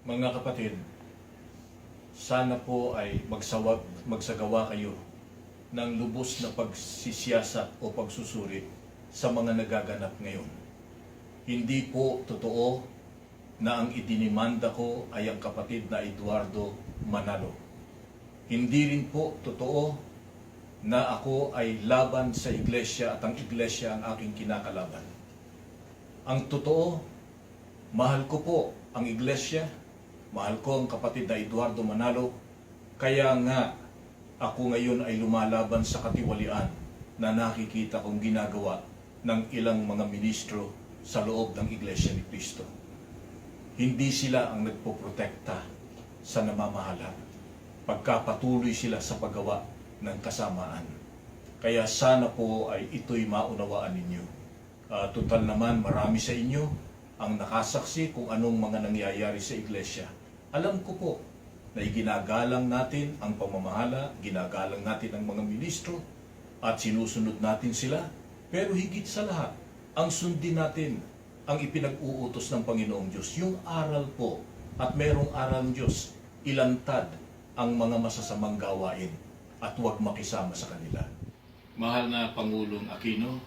Mga kapatid, sana po ay magsagawa kayo ng lubos na pagsisiyasat o pagsusuri sa mga nagaganap ngayon. Hindi po totoo na ang idinimanda ko ay ang kapatid na Eduardo Manalo. Hindi rin po totoo na ako ay laban sa iglesia at ang iglesia ang aking kinakalaban. Ang totoo, mahal ko po ang iglesia, mahal ko ang kapatid na Eduardo Manalo, kaya nga ako ngayon ay lumalaban sa katiwalian na nakikita kong ginagawa ng ilang mga ministro sa loob ng Iglesia ni Cristo. Hindi sila ang nagpoprotekta sa namamahala, pagkapatuloy sila sa paggawa ng kasamaan. Kaya sana po ay ito'y maunawaan ninyo. Total naman, marami sa inyo ang nakasaksi kung anong mga nangyayari sa iglesia. Alam ko po na ginagalang natin ang pamamahala, ginagalang natin ang mga ministro, at sinusunod natin sila. Pero higit sa lahat, ang sundin natin ang ipinag-uutos ng Panginoong Diyos. Yung aral po, at merong aral ng Diyos, ilantad ang mga masasamang gawain at huwag makisama sa kanila. Mahal na Pangulong Aquino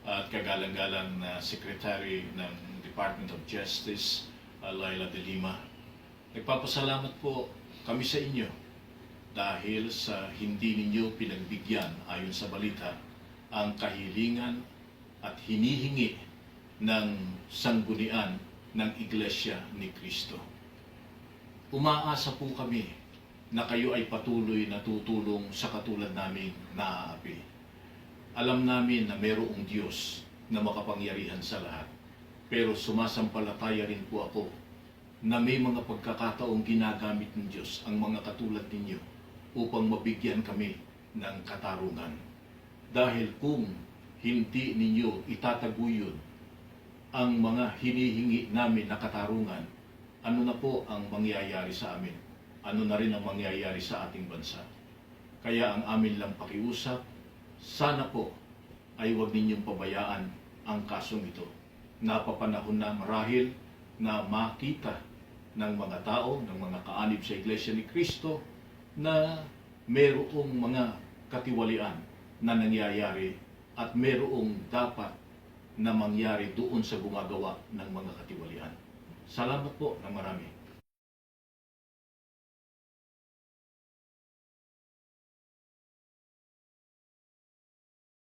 at kagalang-galang na Secretary ng Department of Justice, Laila de Lima, nagpapasalamat po kami sa inyo dahil sa hindi ninyo pinagbigyan ayon sa balita ang kahilingan at hinihingi ng sanggunian ng Iglesia ni Cristo. Umaasa po kami na kayo ay patuloy na tutulong sa katulad naming naaapi. Alam namin na mayroong Diyos na makapangyarihan sa lahat. Pero sumasampalataya rin po ako na may mga pagkakataong ginagamit ng Diyos ang mga katulad ninyo upang mabigyan kami ng katarungan. Dahil kung hindi ninyo itataguyod ang mga hinihingi namin na katarungan, ano na po ang mangyayari sa amin? Ano na rin ang mangyayari sa ating bansa? Kaya ang amin lang pakiusap, sana po ay huwag ninyong pabayaan ang kasong ito. Napapanahon na marahil na makita ng mga tao, ng mga kaanib sa Iglesia ni Cristo na mayroong mga katiwalian na nangyayari at mayroong dapat na mangyari doon sa gumagawa ng mga katiwalian. Salamat po ng marami.